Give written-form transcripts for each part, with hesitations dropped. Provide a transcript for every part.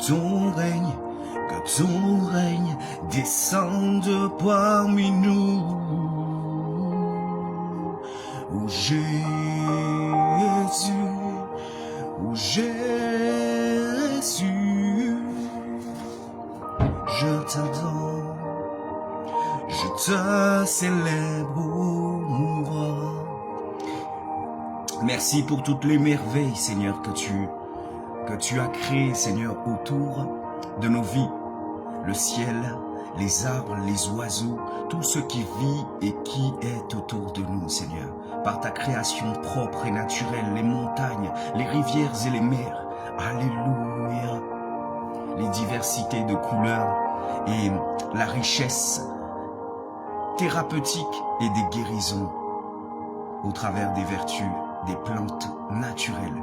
ton règne descende parmi nous. Oh Jésus, oh Jésus, je t'adore, je te célèbre, mon roi. Merci pour toutes les merveilles, Seigneur, que tu as créées, Seigneur, autour de nos vies. Le ciel, les arbres, les oiseaux, tout ce qui vit et qui est autour de nous, Seigneur. Par ta création propre et naturelle, les montagnes, les rivières et les mers. Alléluia. Les diversités de couleurs et la richesse thérapeutique et des guérisons au travers des vertus des plantes naturelles.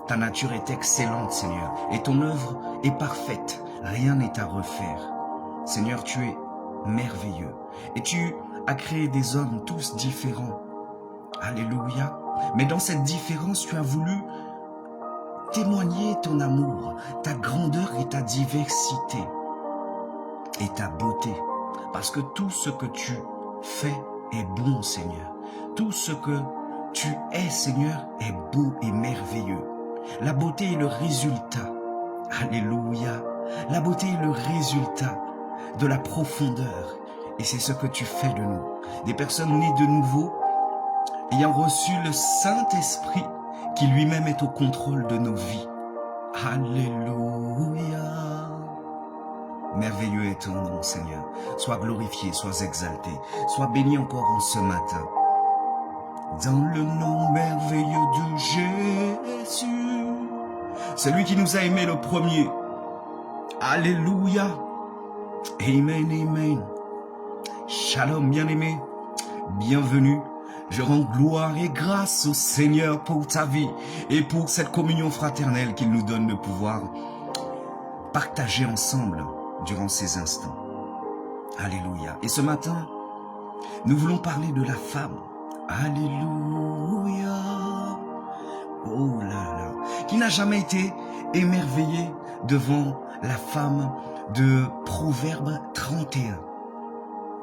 Ta nature est excellente, Seigneur, et ton œuvre est parfaite. Rien n'est à refaire. Seigneur, tu es merveilleux. Et tu as créé des hommes tous différents. Alléluia. Mais dans cette différence, tu as voulu témoigner ton amour, ta grandeur et ta diversité et ta beauté. Parce que tout ce que tu fais est bon, Seigneur. Tout ce que tu es, Seigneur, est beau et merveilleux. La beauté est le résultat. Alléluia. La beauté est le résultat de la profondeur. Et c'est ce que tu fais de nous. Des personnes nées de nouveau, ayant reçu le Saint-Esprit, qui lui-même est au contrôle de nos vies. Alléluia. Merveilleux est ton nom, Seigneur. Sois glorifié, sois exalté. Sois béni encore en ce matin. Dans le nom merveilleux de Jésus, celui qui nous a aimés le premier. Alléluia. Amen, amen. Shalom, bien-aimé. Bienvenue. Je rends gloire et grâce au Seigneur pour ta vie et pour cette communion fraternelle qu'il nous donne de pouvoir partager ensemble durant ces instants. Alléluia. Et ce matin, nous voulons parler de la femme. Alléluia. Oh là là. Qui n'a jamais été émerveillé devant la femme de Proverbe 31.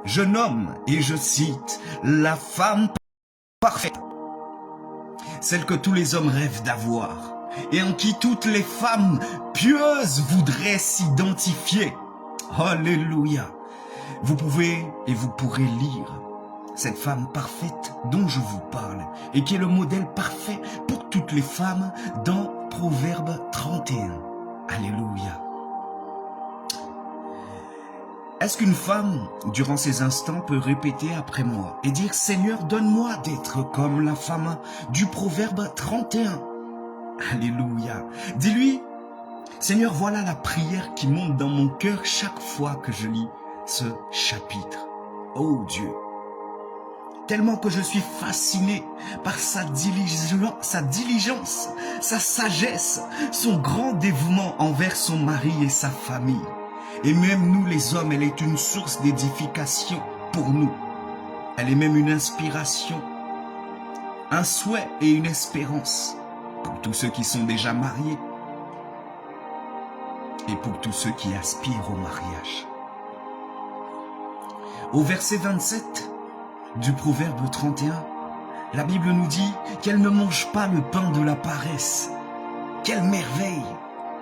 Je nomme et je cite la femme parfaite, celle que tous les hommes rêvent d'avoir et en qui toutes les femmes pieuses voudraient s'identifier. Alléluia. Vous pouvez et vous pourrez lire cette femme parfaite dont je vous parle et qui est le modèle parfait pour toutes les femmes dans Proverbe 31. Alléluia. Est-ce qu'une femme, durant ces instants, peut répéter après moi et dire « Seigneur, donne-moi d'être comme la femme du Proverbe 31 ». Alléluia. Dis-lui « Seigneur, voilà la prière qui monte dans mon cœur chaque fois que je lis ce chapitre. Oh Dieu, tellement que je suis fasciné par sa diligence, sa sagesse, son grand dévouement envers son mari et sa famille. Et même nous les hommes, elle est une source d'édification pour nous. Elle est même une inspiration, un souhait et une espérance pour tous ceux qui sont déjà mariés et pour tous ceux qui aspirent au mariage. Au verset 27 du Proverbe 31, la Bible nous dit qu'elle ne mange pas le pain de la paresse. Quelle merveille,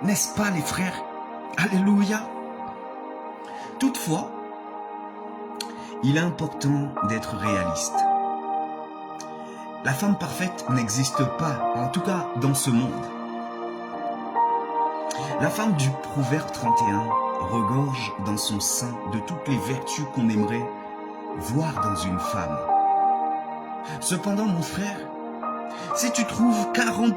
n'est-ce pas les frères? Alléluia. Toutefois, il est important d'être réaliste. La femme parfaite n'existe pas, en tout cas dans ce monde. La femme du Proverbe 31 regorge dans son sein de toutes les vertus qu'on aimerait voir dans une femme. Cependant, mon frère, si tu trouves 40%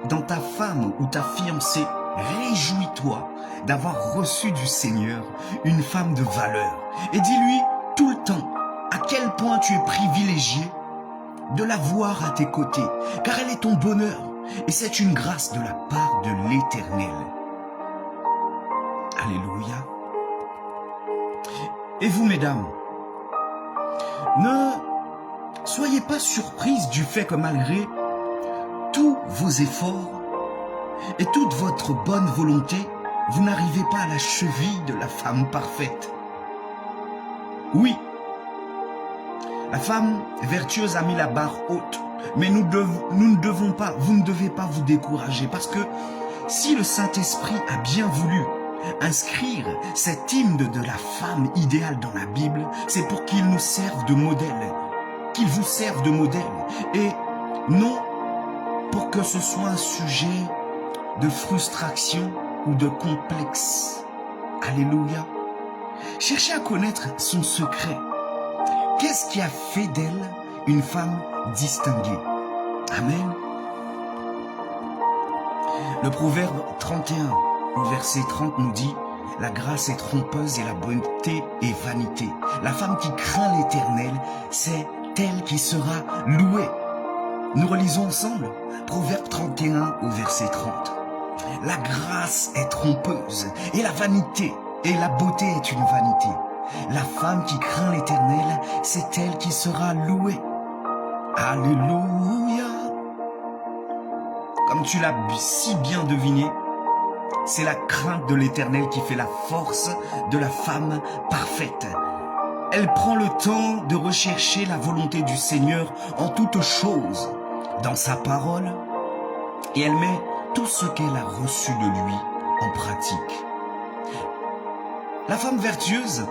dans ta femme ou ta fiancée, réjouis-toi d'avoir reçu du Seigneur une femme de valeur. Et dis-lui tout le temps à quel point tu es privilégié de la voir à tes côtés, car elle est ton bonheur et c'est une grâce de la part de l'Éternel. Alléluia. Et vous, mesdames, ne soyez pas surprises du fait que malgré tous vos efforts et toute votre bonne volonté, vous n'arrivez pas à la cheville de la femme parfaite. Oui, la femme vertueuse a mis la barre haute, mais nous ne devons pas, vous ne devez pas vous décourager, parce que si le Saint-Esprit a bien voulu inscrire cet hymne de la femme idéale dans la Bible, c'est pour qu'il nous serve de modèle, qu'il vous serve de modèle, et non pour que ce soit un sujet de frustration ou de complexe. Alléluia. Cherchez à connaître son secret. Qu'est-ce qui a fait d'elle une femme distinguée? Amen. Le Proverbe 31 au verset 30 nous dit: la grâce est trompeuse et la bonté est vanité. La femme qui craint l'Éternel, c'est elle qui sera louée. Nous relisons ensemble Proverbe 31 au verset 30. La grâce est trompeuse et la vanité et la beauté est une vanité. La femme qui craint l'Éternel, c'est elle qui sera louée. Alléluia. Comme tu l'as si bien deviné, c'est la crainte de l'Éternel qui fait la force de la femme parfaite. Elle prend le temps de rechercher la volonté du Seigneur en toutes choses, dans sa parole, et elle met tout ce qu'elle a reçu de lui en pratique. La femme vertueuse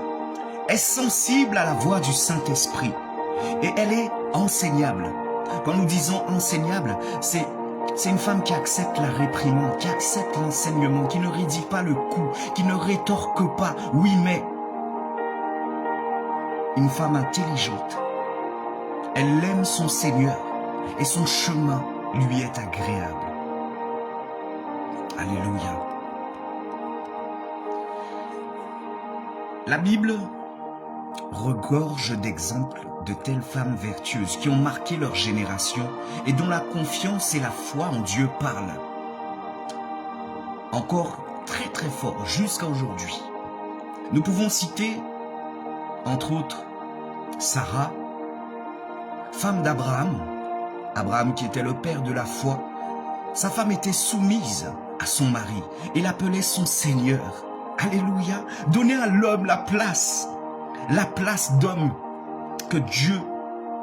est sensible à la voix du Saint-Esprit et elle est enseignable. Quand nous disons enseignable, c'est une femme qui accepte la réprimande, qui accepte l'enseignement, qui ne raidit pas le coup, qui ne rétorque pas « oui mais ». Une femme intelligente, elle aime son Seigneur et son chemin lui est agréable. Alléluia. La Bible regorge d'exemples de telles femmes vertueuses qui ont marqué leur génération et dont la confiance et la foi en Dieu parlent encore très très fort jusqu'à aujourd'hui. Nous pouvons citer, entre autres, Sarah, femme d'Abraham, Abraham qui était le père de la foi. Sa femme était soumise à son mari et l'appelait son Seigneur. Alléluia. Donner à l'homme la place d'homme que Dieu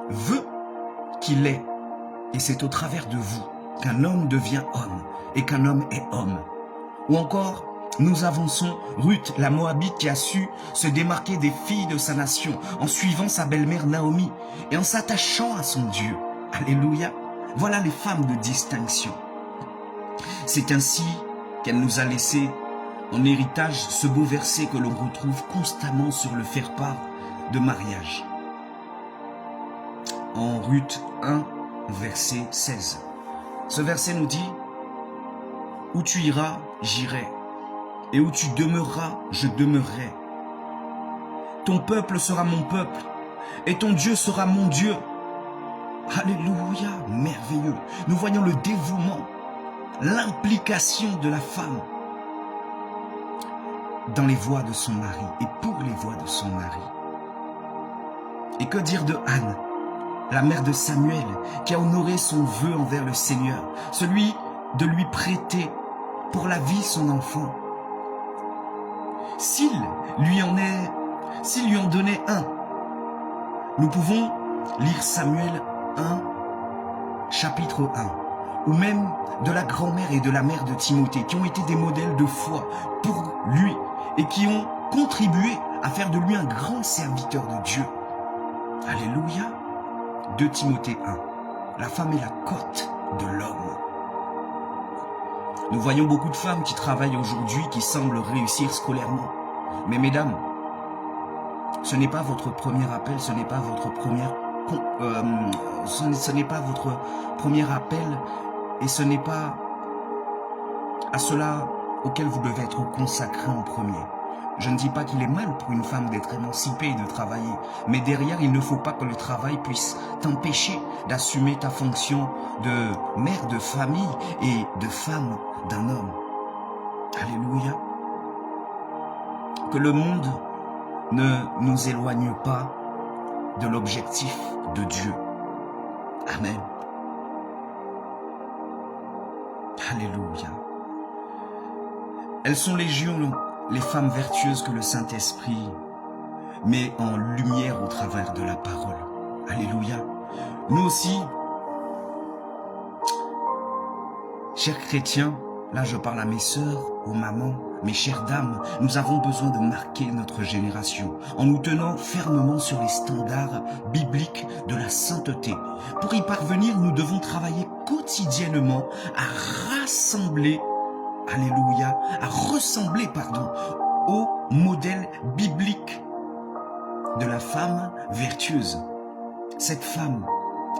veut qu'il ait. Et c'est au travers de vous qu'un homme devient homme et qu'un homme est homme. Ou encore, nous avançons Ruth, la Moabite, qui a su se démarquer des filles de sa nation en suivant sa belle-mère Naomi et en s'attachant à son Dieu. Alléluia. Voilà les femmes de distinction. C'est ainsi qu'elle nous a laissé en héritage ce beau verset que l'on retrouve constamment sur le faire-part de mariage. En Ruth 1, verset 16. Ce verset nous dit: où tu iras, j'irai, et où tu demeureras, je demeurerai. Ton peuple sera mon peuple, et ton Dieu sera mon Dieu. Alléluia, merveilleux. Nous voyons le dévouement, l'implication de la femme dans les voies de son mari et pour les voies de son mari. Et que dire de Anne, la mère de Samuel, qui a honoré son vœu envers le Seigneur, celui de lui prêter pour la vie son enfant. S'il lui en donnait un, nous pouvons lire Samuel 1, chapitre 1, ou même de la grand-mère et de la mère de Timothée, qui ont été des modèles de foi pour lui et qui ont contribué à faire de lui un grand serviteur de Dieu. Alléluia. 2 Timothée 1. La femme est la côte de l'homme. Nous voyons beaucoup de femmes qui travaillent aujourd'hui, qui semblent réussir scolairement. Mais mesdames, ce n'est pas votre premier appel, ce n'est pas votre première, ce n'est pas votre premier appel, et ce n'est pas à cela auquel vous devez être consacré en premier. Je ne dis pas qu'il est mal pour une femme d'être émancipée et de travailler, mais derrière, il ne faut pas que le travail puisse t'empêcher d'assumer ta fonction de mère de famille et de femme d'un homme. Alléluia. Que le monde ne nous éloigne pas de l'objectif de Dieu. Amen. Alléluia. Elles sont légion, les femmes vertueuses que le Saint-Esprit met en lumière au travers de la parole. Alléluia. Nous aussi, chers chrétiens, là je parle à mes sœurs, aux mamans, mes chères dames, nous avons besoin de marquer notre génération en nous tenant fermement sur les standards bibliques de la sainteté. Pour y parvenir, nous devons travailler quotidiennement à rassembler, alléluia, à ressembler, au modèle biblique de la femme vertueuse. Cette femme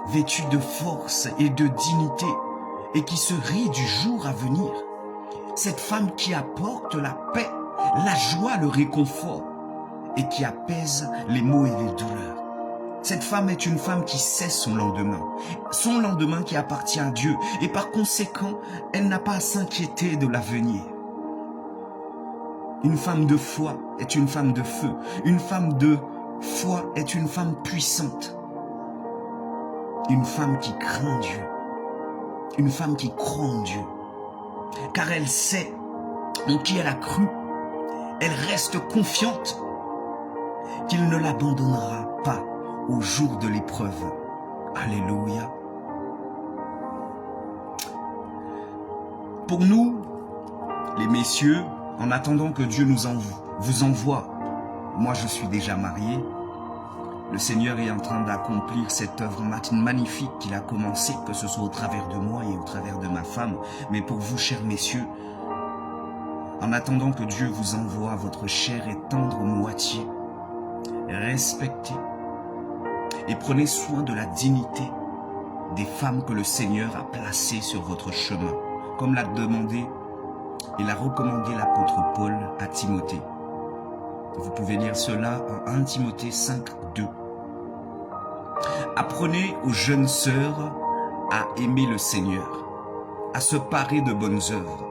vêtue de force et de dignité et qui se rit du jour à venir. Cette femme qui apporte la paix, la joie, le réconfort et qui apaise les maux et les douleurs. Cette femme est une femme qui sait son lendemain qui appartient à Dieu et par conséquent, elle n'a pas à s'inquiéter de l'avenir. Une femme de foi est une femme de feu. Une femme de foi est une femme puissante. Une femme qui craint Dieu. Une femme qui croit en Dieu. Car elle sait en qui elle a cru. Elle reste confiante qu'il ne l'abandonnera pas au jour de l'épreuve. Alléluia. Pour nous, les messieurs, en attendant que Dieu vous envoie, moi je suis déjà marié, le Seigneur est en train d'accomplir cette œuvre magnifique qu'il a commencée, que ce soit au travers de moi et au travers de ma femme. Mais pour vous, chers messieurs, en attendant que Dieu vous envoie votre chère et tendre moitié, respectez et prenez soin de la dignité des femmes que le Seigneur a placées sur votre chemin, comme l'a demandé et l'a recommandé l'apôtre Paul à Timothée. Vous pouvez lire cela en 1 Timothée 5, 2. Apprenez aux jeunes sœurs à aimer le Seigneur, à se parer de bonnes œuvres.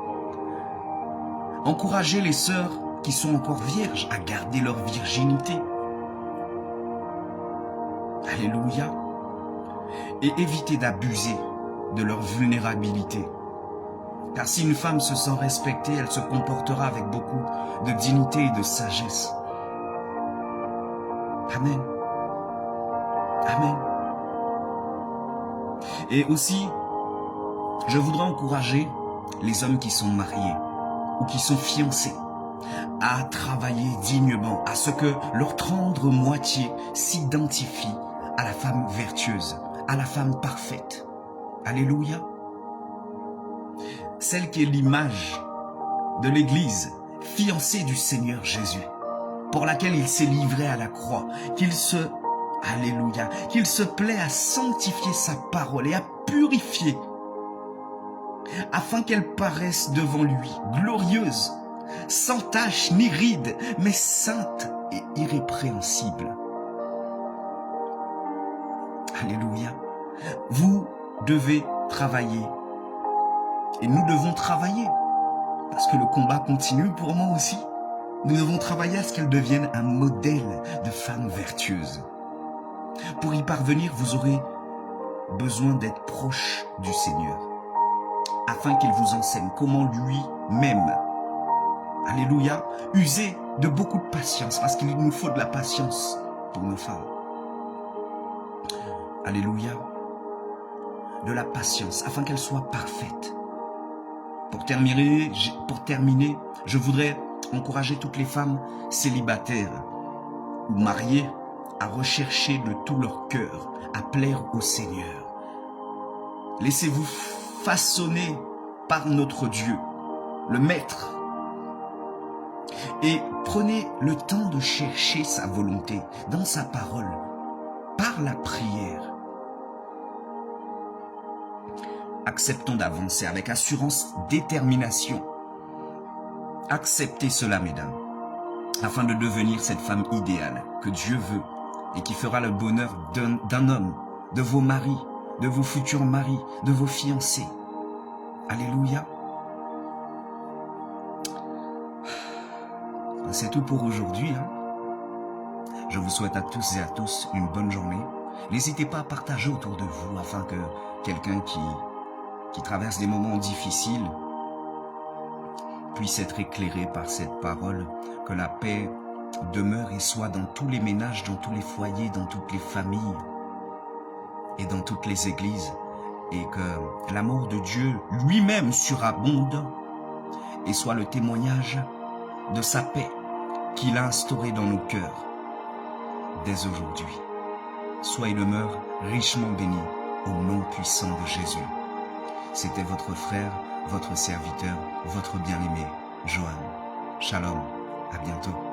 Encouragez les sœurs qui sont encore vierges à garder leur virginité. Alléluia. Et évitez d'abuser de leur vulnérabilité. Car si une femme se sent respectée, elle se comportera avec beaucoup de dignité et de sagesse. Amen. Amen. Et aussi, je voudrais encourager les hommes qui sont mariés ou qui sont fiancés à travailler dignement, à ce que leur tendre moitié s'identifie à la femme vertueuse, à la femme parfaite. Alléluia. Celle qui est l'image de l'Église, fiancée du Seigneur Jésus, pour laquelle il s'est livré à la croix, qu'il se plaît à sanctifier sa parole et à purifier, afin qu'elle paraisse devant lui, glorieuse, sans tache ni ride, mais sainte et irrépréhensible. Alléluia. Vous devez travailler. Et nous devons travailler. Parce que le combat continue pour moi aussi. Nous devons travailler à ce qu'elle devienne un modèle de femme vertueuse. Pour y parvenir, vous aurez besoin d'être proche du Seigneur, afin qu'il vous enseigne comment lui-même, alléluia, user de beaucoup de patience, parce qu'il nous faut de la patience pour nos femmes. Alléluia. De la patience, afin qu'elle soit parfaite. Pour terminer, je voudrais encourager toutes les femmes célibataires ou mariées à rechercher de tout leur cœur, à plaire au Seigneur. Laissez-vous façonner par notre Dieu, le Maître. Et prenez le temps de chercher sa volonté dans sa parole, par la prière. Acceptons d'avancer avec assurance, détermination. Acceptez cela, mesdames, afin de devenir cette femme idéale que Dieu veut et qui fera le bonheur d'un homme, de vos maris, de vos futurs maris, de vos fiancés. Alléluia. C'est tout pour aujourd'hui. Je vous souhaite à tous et à tous une bonne journée. N'hésitez pas à partager autour de vous afin que quelqu'un qui traverse des moments difficiles puisse être éclairé par cette parole, que la paix demeure et soit dans tous les ménages, dans tous les foyers, dans toutes les familles et dans toutes les églises, et que l'amour de Dieu lui-même surabonde et soit le témoignage de sa paix qu'il a instaurée dans nos cœurs dès aujourd'hui. Soyez demeure richement béni au nom puissant de Jésus. C'était votre frère, votre serviteur, votre bien-aimé, Johan. Shalom, à bientôt.